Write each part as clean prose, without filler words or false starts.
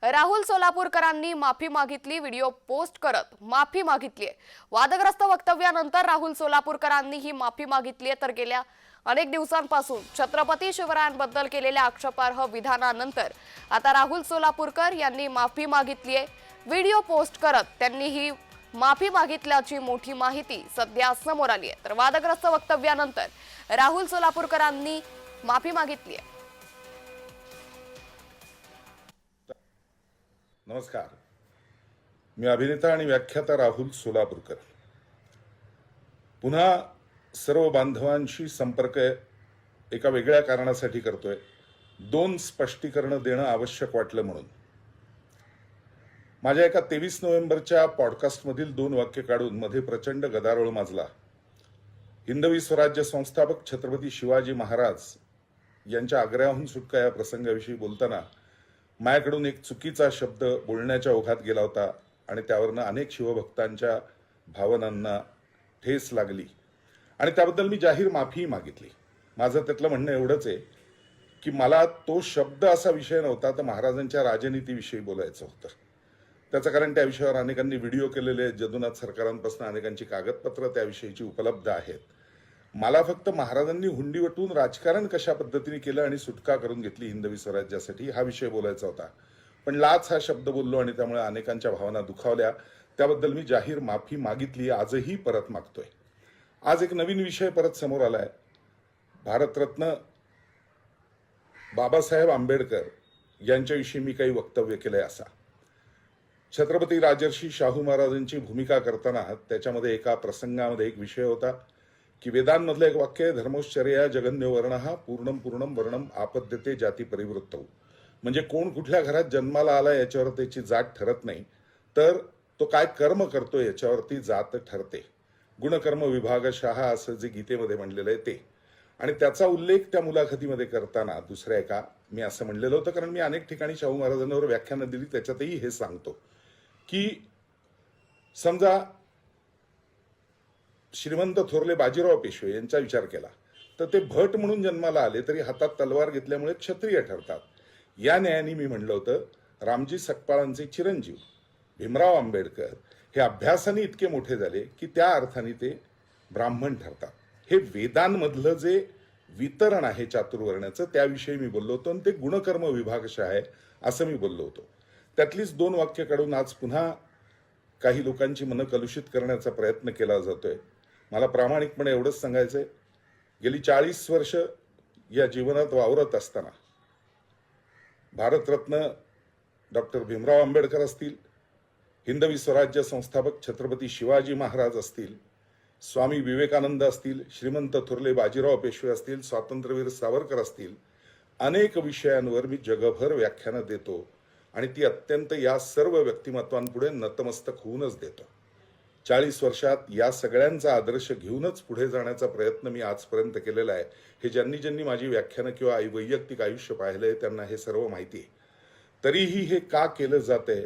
राहुल सोलापूरकरांनी माफी मागितली, video post करत माफी मागितली। वादग्रस्त वक्तव्यानंतर राहुल सोलापूरकरांनी ही माफी मागितली तर गेल्या अनेक दिवसांपासून छत्रपती शिवरायांबद्दल केलेल्या आक्षेपार्ह विधानानंतर आता राहुल सोलापूरकर यांनी माफी मागितली आहे। व्हिडिओ पोस्ट करत त्यांनी ही माफी मागितल्याची मोठी माहिती सध्या समोर आली आहे। तर वादग्रस्त वक्तव्यानंतर राहुल सोलापूरकरांनी माफी मागितली आहे। नमस्कार, मी अभिनेता आणि व्याख्याता राहुल सोलापूरकर पुन्हा सर्व बांधवांशी संपर्क एका वेगळ्या कारणासाठी करतोय। दोन स्पष्टीकरण देणं आवश्यक वाटलं म्हणून माझ्या एका 23 नोव्हेंबरच्या पॉडकास्टमधील 2 वाक्य काढून मध्ये प्रचंड गदारोळ माजला। हिंदवी स्वराज्य संस्थापक छत्रपती शिवाजी महाराज यांच्या आग्रहाहून सुटका या प्रसंगाविषयी बोलताना माझ्याकडून एक चुकीचा शब्द बोलण्याच्या ओघात गेला होता आणि त्यावरनं अनेक शिवभक्तांच्या भावनांना ठेस लागली आणि त्याबद्दल मी जाहीर माफी मागितली। माझं त्यातलं म्हणणं एवढंच आहे की मला तो शब्द असा विषय नव्हता, तर महाराजांच्या राजनीतीविषयी बोलायचं होतं। त्याचं कारण त्या विषयावर अनेकांनी व्हिडिओ केलेले आहेत, जदुनाथ सरकारांपासून अनेकांची कागदपत्र त्याविषयीची उपलब्ध आहेत। मला फक्त महाराजांनी हुंडी वटून राजकारण कशा पद्धतीने केलं आणि सुटका करून घेतली हिंदवी स्वराज्यासाठी हा विषय बोलायचा होता। पण लाच हा शब्द बोललो आणि त्यामुळे अनेकांच्या भावना दुखावल्या। त्याबद्दल मी जाहीर माफी मागितली, आजही परत मागतोय। आज एक नवीन विषय परत समोर आलाय। भारतरत्न बाबासाहेब आंबेडकर यांच्याविषयी मी काही वक्तव्य केलंय असा। छत्रपती राजर्षी शाहू महाराजांची भूमिका करताना त्याच्यामध्ये एका प्रसंगामध्ये एक विषय होता की वेदांमधलं एक वाक्य आहे, धर्मोश्चर्या जगन्यो वर्णः पूर्णम पूर्णम वर्णम आपद्यते जाती परिवृत्तौ। म्हणजे कोण कुठल्या घरात जन्माला आला याच्यावर त्याची जात ठरत नाही, तर तो काय कर्म करतो याच्यावरती जात ठरते। गुणकर्म विभागशः असं जे गीतेमध्ये म्हणलेलं आहे ते, आणि त्याचा उल्लेख त्या मुलाखतीमध्ये करताना दुसऱ्या एका मी असं म्हणलेलं होतं, कारण मी अनेक ठिकाणी शाहू महाराजांवर व्याख्यानं दिली, त्याच्यातही हे सांगतो की समजा श्रीमंत थोरले बाजीराव पेशवे यांचा विचार केला तर ते भट म्हणून जन्माला आले तरी हातात तलवार घेतल्यामुळे क्षत्रिय ठरतात। या न्यायाने मी म्हणलं होतं रामजी सकपाळांचे चिरंजीव भीमराव आंबेडकर हे अभ्यासाने इतके मोठे झाले की त्या अर्थाने ते ब्राह्मण ठरतात। हे वेदांमधलं जे वितरण आहे चातुर्वर्ण्याचं त्याविषयी मी बोललो होतो आणि ते गुणकर्म विभागशः आहे असं मी बोललो होतो। त्यातलीच 2 वाक्य काढून आज पुन्हा काही लोकांची मनं कलुषित करण्याचा प्रयत्न केला जातोय। मला प्रामाणिकपणे एवढंच सांगायचंय, गेली 40 वर्ष या जीवनात वावरत असताना भारतरत्न डॉक्टर भीमराव आंबेडकर असतील, हिंदवी स्वराज्य संस्थापक छत्रपती शिवाजी महाराज असतील, स्वामी विवेकानंद असतील, श्रीमंत थोरले बाजीराव पेशवे असतील, स्वातंत्र्यवीर सावरकर असतील, अनेक विषयांवर मी जगभर व्याख्यानं देतो आणि ती अत्यंत या सर्व व्यक्तिमत्वांपुढे नतमस्तक होऊनच देतो। 40 वर्षात या सगळ्यांचा आदर्श घेऊनच पुढे जाण्याचा प्रयत्न मी आजपर्यंत केलेला आहे। हे ज्यांनी माझी व्याख्यानं किंवा वैयक्तिक आयुष्य पाहिलंय त्यांना हे सर्व माहिती आहे। तरीही हे का केलं जातंय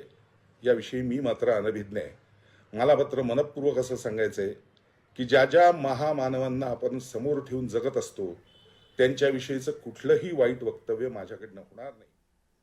याविषयी मी मात्र अनभिज्ञ आहे। मला मात्र मनपूर्वक असं सांगायचंय की ज्या ज्या महामानवांना आपण समोर ठेवून जगत असतो त्यांच्याविषयीचं कुठलंही वाईट वक्तव्य माझ्याकडनं होणार नाही।